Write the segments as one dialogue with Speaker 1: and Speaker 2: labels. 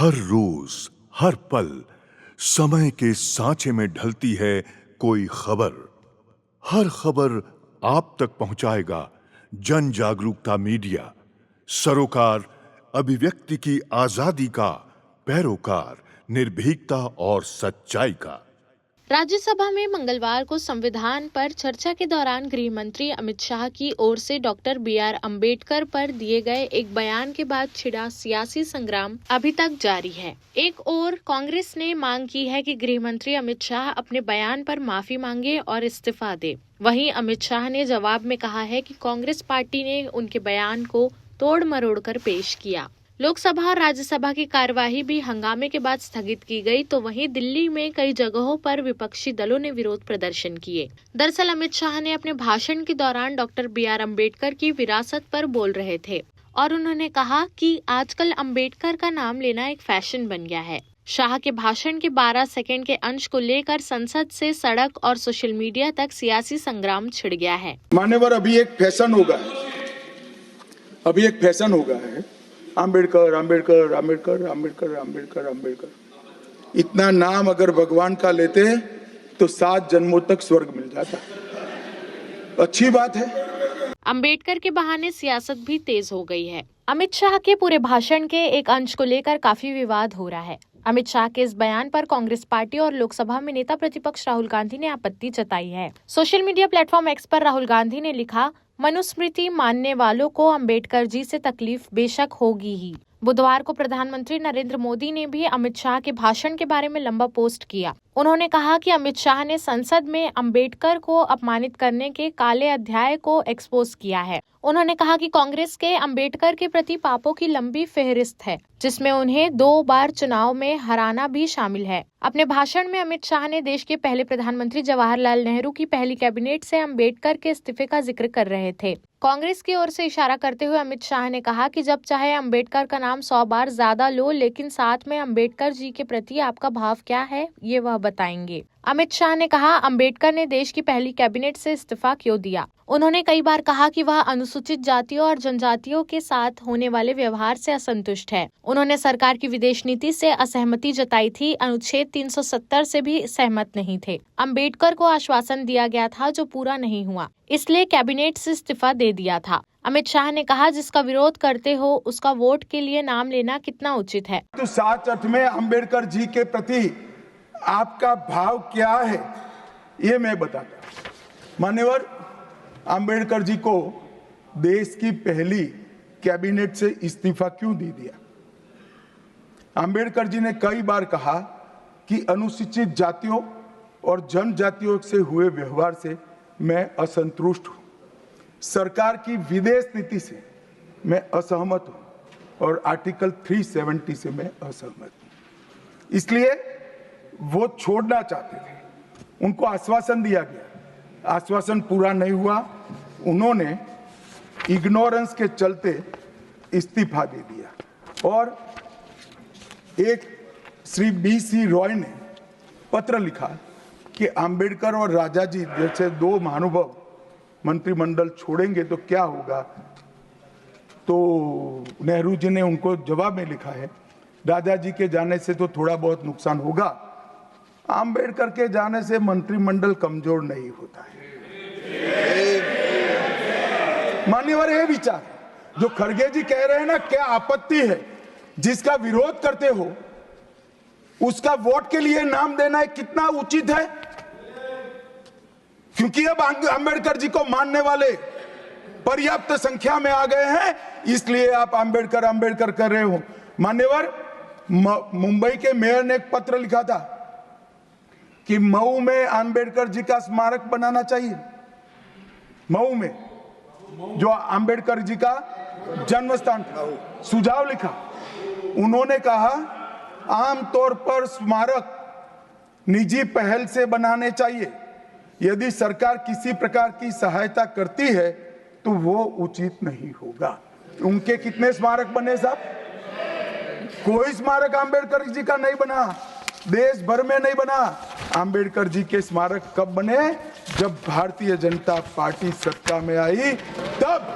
Speaker 1: हर रोज, हर पल समय के सांचे में ढलती है कोई खबर। हर खबर आप तक पहुंचाएगा जन जागरूकता मीडिया, सरोकार अभिव्यक्ति की आजादी का पैरोकार, निर्भीकता और सच्चाई का।
Speaker 2: राज्यसभा में मंगलवार को संविधान पर चर्चा के दौरान गृह मंत्री अमित शाह की ओर से डॉक्टर BR अम्बेडकर पर दिए गए एक बयान के बाद छिड़ा सियासी संग्राम अभी तक जारी है। एक ओर कांग्रेस ने मांग की है कि गृह मंत्री अमित शाह अपने बयान पर माफी मांगे और इस्तीफा दे। वहीं अमित शाह ने जवाब में कहा है कि कांग्रेस पार्टी ने उनके बयान को तोड़ मरोड़ कर पेश किया। लोकसभा और राज्यसभा की कार्यवाही भी हंगामे के बाद स्थगित की गई, तो वहीं दिल्ली में कई जगहों पर विपक्षी दलों ने विरोध प्रदर्शन किए। दरअसल अमित शाह ने अपने भाषण के दौरान डॉक्टर BR अम्बेडकर की विरासत पर बोल रहे थे और उन्होंने कहा कि आजकल अम्बेडकर का नाम लेना एक फैशन बन गया है। शाह के भाषण के 12 सेकंड के अंश को लेकर संसद से सड़क और सोशल मीडिया तक सियासी संग्राम छिड़ गया है।
Speaker 3: मान्यवर, अभी एक फैशन होगा है आम्बेडकर आम्बेडकर आम्बेडकर आम्बेडकर आम्बेडकर आम्बेडकर। इतना नाम अगर भगवान का लेते तो 7 जन्मों तक स्वर्ग मिल जाता। अच्छी बात है।
Speaker 2: अम्बेडकर के बहाने सियासत भी तेज हो गई है। अमित शाह के पूरे भाषण के एक अंश को लेकर काफी विवाद हो रहा है। अमित शाह के इस बयान पर कांग्रेस पार्टी और लोकसभा में नेता प्रतिपक्ष राहुल गांधी ने आपत्ति जताई है। सोशल मीडिया प्लेटफॉर्म X पर राहुल गांधी ने लिखा, मनुस्मृति मानने वालों को अम्बेडकर जी से तकलीफ बेशक होगी ही। बुधवार को प्रधानमंत्री नरेंद्र मोदी ने भी अमित शाह के भाषण के बारे में लंबा पोस्ट किया। उन्होंने कहा कि अमित शाह ने संसद में अम्बेडकर को अपमानित करने के काले अध्याय को एक्सपोज किया है। उन्होंने कहा कि कांग्रेस के अम्बेडकर के प्रति पापों की लंबी फेहरिस्त है, जिसमें उन्हें 2 बार चुनाव में हराना भी शामिल है। अपने भाषण में अमित शाह ने देश के पहले प्रधानमंत्री जवाहरलाल नेहरू की पहली कैबिनेट से अम्बेडकर के इस्तीफे का जिक्र कर रहे थे। कांग्रेस की ओर से इशारा करते हुए अमित शाह ने कहा कि जब चाहे अम्बेडकर का नाम 100 बार ज्यादा लो, लेकिन साथ में अम्बेडकर जी के प्रति आपका भाव क्या है, ये वह बताएंगे। अमित शाह ने कहा, अम्बेडकर ने देश की पहली कैबिनेट से इस्तीफा क्यों दिया। उन्होंने कई बार कहा कि वह अनुसूचित जातियों और जनजातियों के साथ होने वाले व्यवहार से असंतुष्ट है। उन्होंने सरकार की विदेश नीति से असहमति जताई थी। अनुच्छेद 370 से भी सहमत नहीं थे। अम्बेडकर को आश्वासन दिया गया था जो पूरा नहीं हुआ, इसलिए कैबिनेट से इस्तीफा दे दिया था। अमित शाह ने कहा, जिसका विरोध करते हो उसका वोट के लिए नाम लेना कितना उचित है।
Speaker 3: तो सच अर्थ में अम्बेडकर जी के प्रति आपका भाव क्या है, ये मैं बताता। मान्यवर, अम्बेडकर जी को देश की पहली कैबिनेट से इस्तीफा क्यों दे दिया? अम्बेडकर जी ने कई बार कहा कि अनुसूचित जातियों और जनजातियों से हुए व्यवहार से मैं असंतुष्ट हूं। सरकार की विदेश नीति से मैं असहमत हूं और आर्टिकल 370 से मैं असहमत हूं। इसलिए वो छोड़ना चाहते थे। उनको आश्वासन दिया गया, आश्वासन पूरा नहीं हुआ। उन्होंने इग्नोरेंस के चलते इस्तीफा दे दिया। और एक श्री BC रॉय ने पत्र लिखा कि अंबेडकर और राजा जी जैसे 2 महानुभाव मंत्रिमंडल छोड़ेंगे तो क्या होगा। तो नेहरू जी ने उनको जवाब में लिखा है, राजा जी के जाने से तो थोड़ा बहुत नुकसान होगा, अंबेडकर के जाने से मंत्रिमंडल कमजोर नहीं होता है। मान्यवर, ये विचार जो खड़गे जी कह रहे हैं ना, क्या आपत्ति है? जिसका विरोध करते हो उसका वोट के लिए नाम देना कितना उचित है? क्योंकि अब अंबेडकर जी को मानने वाले पर्याप्त संख्या में आ गए हैं, इसलिए आप अंबेडकर अंबेडकर कर रहे हो। मान्यवर, मुंबई के मेयर ने एक पत्र लिखा था कि मऊ में अंबेडकर जी का स्मारक बनाना चाहिए। मऊ में जो अंबेडकर जी का जन्म स्थान था, सुझाव लिखा। उन्होंने कहा, आमतौर पर स्मारक निजी पहल से बनाने चाहिए। यदि सरकार किसी प्रकार की सहायता करती है तो वो उचित नहीं होगा। उनके कितने स्मारक बने साहब? कोई स्मारक अंबेडकर जी का नहीं बना, देश भर में नहीं बना। अंबेडकर जी के स्मारक कब बने? जब भारतीय जनता पार्टी सत्ता में आई तब।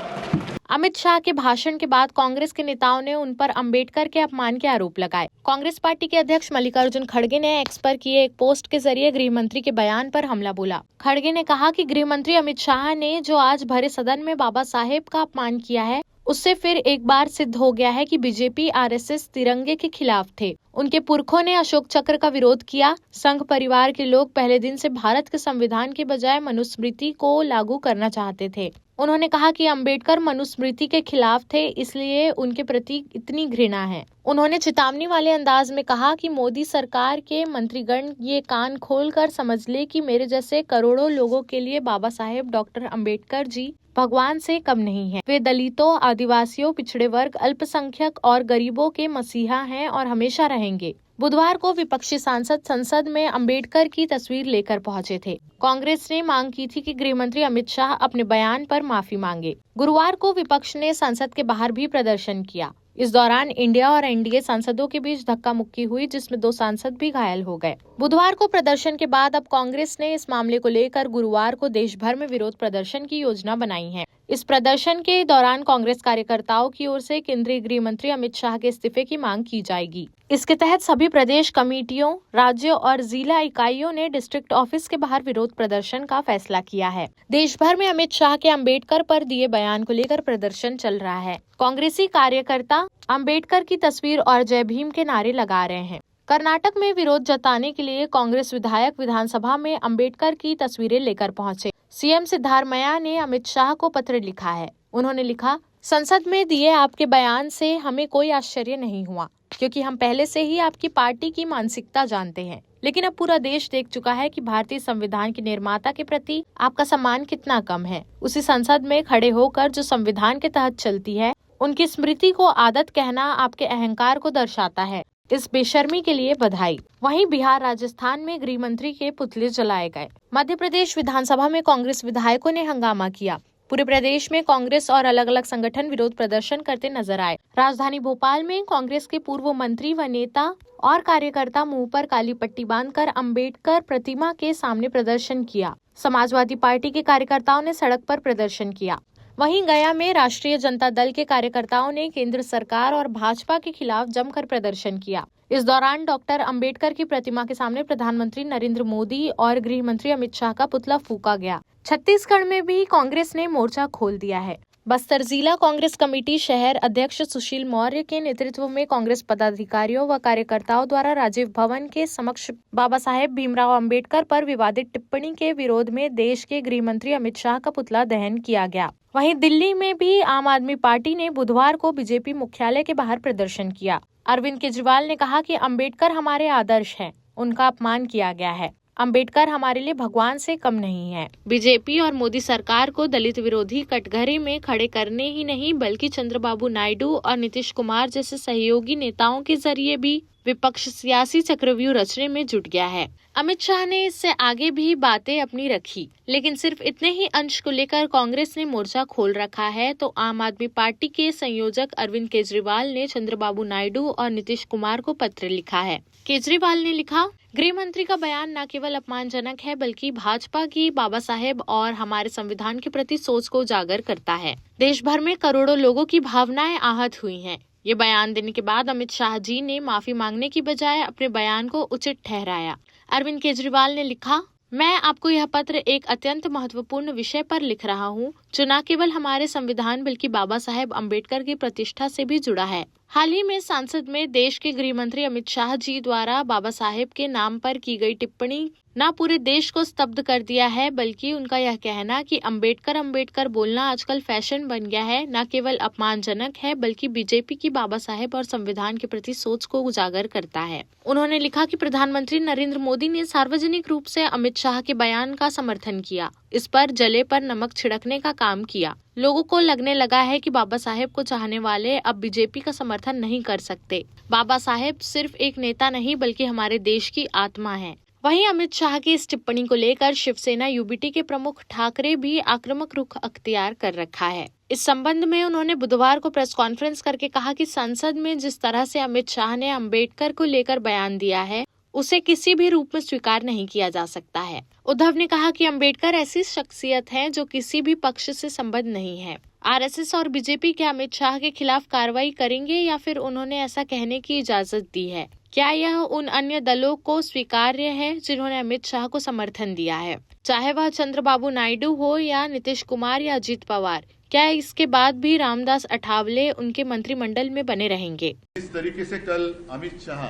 Speaker 2: अमित शाह के भाषण के बाद कांग्रेस के नेताओं ने उन पर अंबेडकर के अपमान के आरोप लगाए। कांग्रेस पार्टी के अध्यक्ष मल्लिकार्जुन खड़गे ने एक्स पर किए एक पोस्ट के जरिए गृह मंत्री के बयान पर हमला बोला। खड़गे ने कहा कि गृह मंत्री अमित शाह ने जो आज भरे सदन में बाबा साहेब का अपमान किया है, उससे फिर एक बार सिद्ध हो गया है कि बीजेपी आरएसएस तिरंगे के खिलाफ थे। उनके पुरखों ने अशोक चक्र का विरोध किया। संघ परिवार के लोग पहले दिन से भारत के संविधान के बजाय मनुस्मृति को लागू करना चाहते थे। उन्होंने कहा कि अंबेडकर मनुस्मृति के खिलाफ थे, इसलिए उनके प्रति इतनी घृणा है। उन्होंने चेतावनी वाले अंदाज में कहा कि मोदी सरकार के मंत्रीगण ये कान खोलकर समझ ले कि मेरे जैसे करोड़ों लोगों के लिए बाबा साहेब डॉक्टर अंबेडकर जी भगवान से कम नहीं है। वे दलितों, आदिवासियों, पिछड़े वर्ग, अल्पसंख्यक और गरीबों के मसीहा हैं और हमेशा रहेंगे। बुधवार को विपक्षी सांसद संसद में अंबेडकर की तस्वीर लेकर पहुंचे थे। कांग्रेस ने मांग की थी कि गृह मंत्री अमित शाह अपने बयान पर माफी मांगे। गुरुवार को विपक्ष ने संसद के बाहर भी प्रदर्शन किया। इस दौरान इंडिया और एनडीए सांसदों के बीच धक्का मुक्की हुई, जिसमें 2 सांसद भी घायल हो गए। बुधवार को प्रदर्शन के बाद अब कांग्रेस ने इस मामले को लेकर गुरुवार को देश भर में विरोध प्रदर्शन की योजना बनाई है। इस प्रदर्शन के दौरान कांग्रेस कार्यकर्ताओं की ओर से केंद्रीय गृह मंत्री अमित शाह के इस्तीफे की मांग की जाएगी। इसके तहत सभी प्रदेश कमेटियों, राज्यों और जिला इकाइयों ने डिस्ट्रिक्ट ऑफिस के बाहर विरोध प्रदर्शन का फैसला किया है। देश भर में अमित शाह के अंबेडकर पर दिए बयान को लेकर प्रदर्शन चल रहा है। कांग्रेसी कार्यकर्ता अंबेडकर की तस्वीर और जय भीम के नारे लगा रहे हैं। कर्नाटक में विरोध जताने के लिए कांग्रेस विधायक विधानसभा में अंबेडकर की तस्वीरें लेकर पहुंचे। सीएम सिद्धारमैया ने अमित शाह को पत्र लिखा है। उन्होंने लिखा, संसद में दिए आपके बयान से हमें कोई आश्चर्य नहीं हुआ, क्योंकि हम पहले से ही आपकी पार्टी की मानसिकता जानते हैं। लेकिन अब पूरा देश देख चुका है कि भारतीय संविधान के निर्माता के प्रति आपका सम्मान कितना कम है। उसी संसद में खड़े होकर जो संविधान के तहत चलती है, उनकी स्मृति को आदत कहना आपके अहंकार को दर्शाता है। इस बेशर्मी के लिए बधाई। वहीं बिहार, राजस्थान में गृह मंत्री के पुतले जलाए गए। मध्य प्रदेश विधानसभा में कांग्रेस विधायकों ने हंगामा किया। पूरे प्रदेश में कांग्रेस और अलग अलग संगठन विरोध प्रदर्शन करते नजर आए। राजधानी भोपाल में कांग्रेस के पूर्व मंत्री व नेता और कार्यकर्ता मुंह पर काली पट्टी बांधकर अंबेडकर प्रतिमा के सामने प्रदर्शन किया। समाजवादी पार्टी के कार्यकर्ताओं ने सड़क पर प्रदर्शन किया। वहीं गया में राष्ट्रीय जनता दल के कार्यकर्ताओं ने केंद्र सरकार और भाजपा के खिलाफ जमकर प्रदर्शन किया। इस दौरान डॉक्टर अंबेडकर की प्रतिमा के सामने प्रधानमंत्री नरेंद्र मोदी और गृह मंत्री अमित शाह का पुतला फूंका गया। छत्तीसगढ़ में भी कांग्रेस ने मोर्चा खोल दिया है। बस्तर जिला कांग्रेस कमेटी शहर अध्यक्ष सुशील मौर्य के नेतृत्व में कांग्रेस पदाधिकारियों व कार्यकर्ताओं द्वारा राजीव भवन के समक्ष बाबा साहेब भीमराव अंबेडकर पर विवादित टिप्पणी के विरोध में देश के गृह मंत्री अमित शाह का पुतला दहन किया गया। वहीं दिल्ली में भी आम आदमी पार्टी ने बुधवार को बीजेपी मुख्यालय के बाहर प्रदर्शन किया। अरविंद केजरीवाल ने कहा कि अंबेडकर हमारे आदर्श हैं, उनका अपमान किया गया है। अंबेडकर हमारे लिए भगवान से कम नहीं है। बीजेपी और मोदी सरकार को दलित विरोधी कटघरे में खड़े करने ही नहीं, बल्कि चंद्रबाबू नायडू और नीतीश कुमार जैसे सहयोगी नेताओं के जरिए भी विपक्ष सियासी चक्रव्यूह रचने में जुट गया है। अमित शाह ने इससे आगे भी बातें अपनी रखी, लेकिन सिर्फ इतने ही अंश को लेकर कांग्रेस ने मोर्चा खोल रखा है। तो आम आदमी पार्टी के संयोजक अरविंद केजरीवाल ने चंद्रबाबू नायडू और नीतीश कुमार को पत्र लिखा है। केजरीवाल ने लिखा, गृह मंत्री का बयान न केवल अपमानजनक है, बल्कि भाजपा की बाबा साहेब और हमारे संविधान के प्रति सोच को उजागर करता है। देश भर में करोड़ों लोगों की भावनाएं आहत हुई हैं। ये बयान देने के बाद अमित शाह जी ने माफी मांगने की बजाय अपने बयान को उचित ठहराया। अरविंद केजरीवाल ने लिखा, मैं आपको यह पत्र एक अत्यंत महत्वपूर्ण विषय पर लिख रहा हूँ, जो न केवल हमारे संविधान बल्कि बाबा साहेब अम्बेडकर की प्रतिष्ठा से भी जुड़ा है। हाल ही में संसद में देश के गृह मंत्री अमित शाह जी द्वारा बाबा साहेब के नाम पर की गई टिप्पणी न पूरे देश को स्तब्ध कर दिया है, बल्कि उनका यह कहना कि अंबेडकर अंबेडकर बोलना आजकल फैशन बन गया है, न केवल अपमानजनक है, बल्कि बीजेपी की बाबा साहेब और संविधान के प्रति सोच को उजागर करता है। उन्होंने लिखा कि प्रधानमंत्री नरेंद्र मोदी ने सार्वजनिक रूप से अमित शाह के बयान का समर्थन किया, इस पर जले पर नमक छिड़कने का काम किया। लोगों को लगने लगा है कि बाबा साहेब को चाहने वाले अब बीजेपी का समर्थन नहीं कर सकते। बाबा साहेब सिर्फ एक नेता नहीं, बल्कि हमारे देश की आत्मा है। वहीं अमित शाह की इस टिप्पणी को लेकर शिवसेना यूबीटी के प्रमुख ठाकरे भी आक्रामक रुख अख्तियार कर रखा है। इस संबंध में उन्होंने बुधवार को प्रेस कॉन्फ्रेंस करके कहा कि संसद में जिस तरह से अमित शाह ने अंबेडकर को लेकर बयान दिया है, उसे किसी भी रूप में स्वीकार नहीं किया जा सकता है। उद्धव ने कहा कि अंबेडकर ऐसी शख्सियत है जो किसी भी पक्ष से संबद्ध नहीं है। आरएसएस और बीजेपी क्या अमित शाह के खिलाफ कार्रवाई करेंगे या फिर उन्होंने ऐसा कहने की इजाजत दी है? क्या यह उन अन्य दलों को स्वीकार्य है जिन्होंने अमित शाह को समर्थन दिया है, चाहे वह चंद्रबाबू नायडू हो या नीतीश कुमार या अजित पवार? क्या इसके बाद भी रामदास अठावले उनके मंत्रिमंडल में बने रहेंगे?
Speaker 4: इस तरीके से कल अमित शाह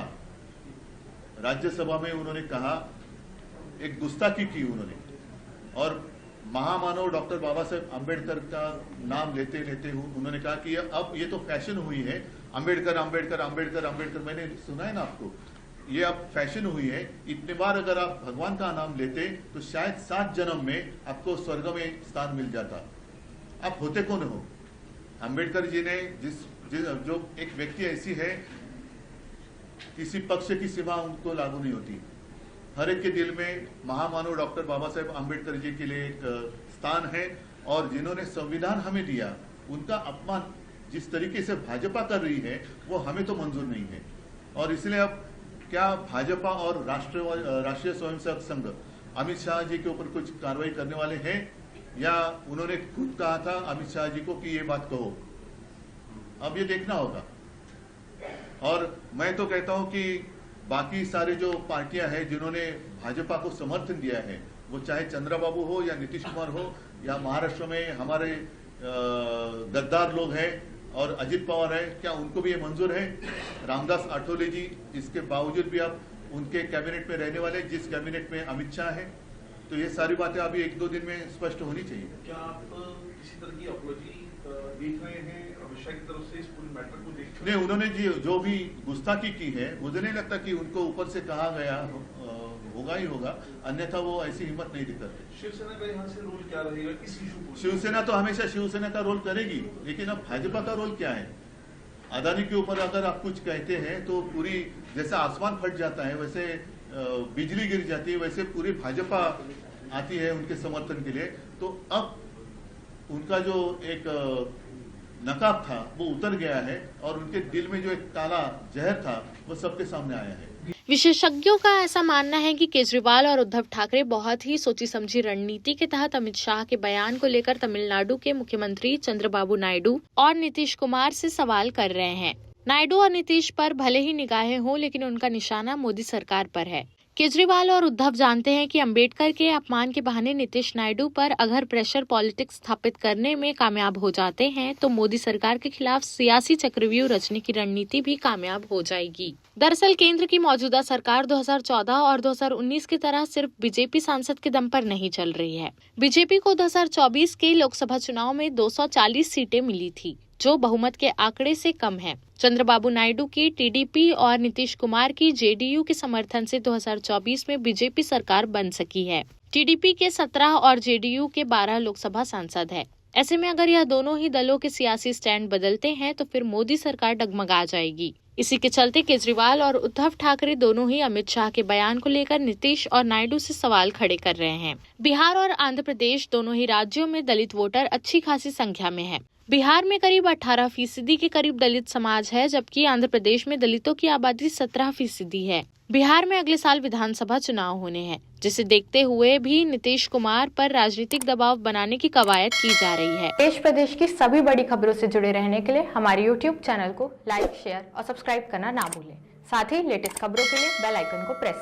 Speaker 4: राज्यसभा में उन्होंने कहा, एक गुस्ताखी की उन्होंने, और महामानव डॉक्टर बाबा साहेब अम्बेडकर का नाम लेते लेते उन्होंने कहा कि अब ये तो फैशन हुई है, अम्बेडकर अम्बेडकर अम्बेडकर अम्बेडकर। मैंने सुना है ना आपको, ये अब फैशन हुई है। इतने बार अगर आप भगवान का नाम लेते तो शायद 7 जन्म में आपको स्वर्ग में स्थान मिल जाता। आप होते कौन हो? अम्बेडकर जी ने जो एक व्यक्ति ऐसी है, किसी पक्ष की सीमा उनको लागू नहीं होती। हर एक के दिल में महामानव डॉक्टर बाबा साहेब अम्बेडकर जी के लिए एक स्थान है, और जिन्होंने संविधान हमें दिया, उनका अपमान जिस तरीके से भाजपा कर रही है वो हमें तो मंजूर नहीं है। और इसलिए अब क्या भाजपा और राष्ट्रीय स्वयंसेवक संघ अमित शाह जी के ऊपर कुछ कार्रवाई करने वाले हैं, या उन्होंने खुद कहा था अमित शाह जी को कि ये बात कहो? अब ये देखना होगा। और मैं तो कहता हूं कि बाकी सारे जो पार्टियां हैं जिन्होंने भाजपा को समर्थन दिया है, वो चाहे चंद्रबाबू हो या नीतीश कुमार हो, या महाराष्ट्र में हमारे गद्दार लोग हैं और अजित पवार है, क्या उनको भी ये मंजूर है? रामदास आठवले जी, इसके बावजूद भी आप उनके कैबिनेट में रहने वाले, जिस कैबिनेट में अमित शाह है, तो ये सारी बातें अभी 1-2 दिन में स्पष्ट होनी चाहिए।
Speaker 5: क्या आप किसी तरह की अपॉलॉजी देख रहे हैं अमित शाह की तरफ से इस पूरे मैटर को देख?
Speaker 4: नहीं, उन्होंने जो भी गुस्ताखी की है, मुझे नहीं लगता कि उनको ऊपर से कहा गया होगा ही होगा, अन्यथा वो ऐसी हिम्मत नहीं दिखाते।
Speaker 5: शिवसेना का यहाँ से रोल क्या रहेगा इस इशू को?
Speaker 4: शिवसेना तो हमेशा शिवसेना का रोल करेगी, लेकिन अब भाजपा का रोल क्या है? अदानी के ऊपर अगर आप कुछ कहते हैं तो पूरी, जैसा आसमान फट जाता है वैसे बिजली गिर जाती है, वैसे पूरी भाजपा आती है उनके समर्थन के लिए। तो अब उनका जो एक नकाब था वो उतर गया है, और उनके दिल में जो एक काला जहर था वो सबके सामने आया है।
Speaker 2: विशेषज्ञों का ऐसा मानना है कि केजरीवाल और उद्धव ठाकरे बहुत ही सोची समझी रणनीति के तहत अमित शाह के बयान को लेकर तमिलनाडु के मुख्यमंत्री चंद्रबाबू नायडू और नीतीश कुमार से सवाल कर रहे हैं। नायडू और नीतीश पर भले ही निगाहें हों, लेकिन उनका निशाना मोदी सरकार पर है। केजरीवाल और उद्धव जानते हैं कि अंबेडकर के अपमान के बहाने नीतीश नायडू पर अगर प्रेशर पॉलिटिक्स स्थापित करने में कामयाब हो जाते हैं तो मोदी सरकार के खिलाफ सियासी चक्रव्यूह रचने की रणनीति भी कामयाब हो जाएगी। दरअसल केंद्र की मौजूदा सरकार 2014 और 2019 की तरह सिर्फ बीजेपी सांसद के दम पर नहीं चल रही है। बीजेपी को 2024 के लोकसभा चुनाव में 240 सीटें मिली थी, जो बहुमत के आंकड़े से कम है। चंद्रबाबू नायडू की टीडीपी और नीतीश कुमार की जेडीयू के समर्थन से 2024 में बीजेपी सरकार बन सकी है। टीडीपी के 17 और जेडीयू के 12 लोकसभा सांसद है। ऐसे में अगर यह दोनों ही दलों के सियासी स्टैंड बदलते हैं तो फिर मोदी सरकार डगमगा जाएगी। इसी के चलते केजरीवाल और उद्धव ठाकरे दोनों ही अमित शाह के बयान को लेकर नीतीश और नायडू से सवाल खड़े कर रहे हैं। बिहार और आंध्र प्रदेश दोनों ही राज्यों में दलित वोटर अच्छी खासी संख्या में है। बिहार में करीब 18% के करीब दलित समाज है, जबकि आंध्र प्रदेश में दलितों की आबादी 17% है। बिहार में अगले साल विधानसभा चुनाव होने हैं, जिसे देखते हुए भी नीतीश कुमार पर राजनीतिक दबाव बनाने की कवायद की जा रही है। देश प्रदेश की सभी बड़ी खबरों से जुड़े रहने के लिए हमारे YouTube चैनल को लाइक, शेयर और सब्सक्राइब करना ना भूलें। साथ ही लेटेस्ट खबरों के लिए बेल आइकन को प्रेस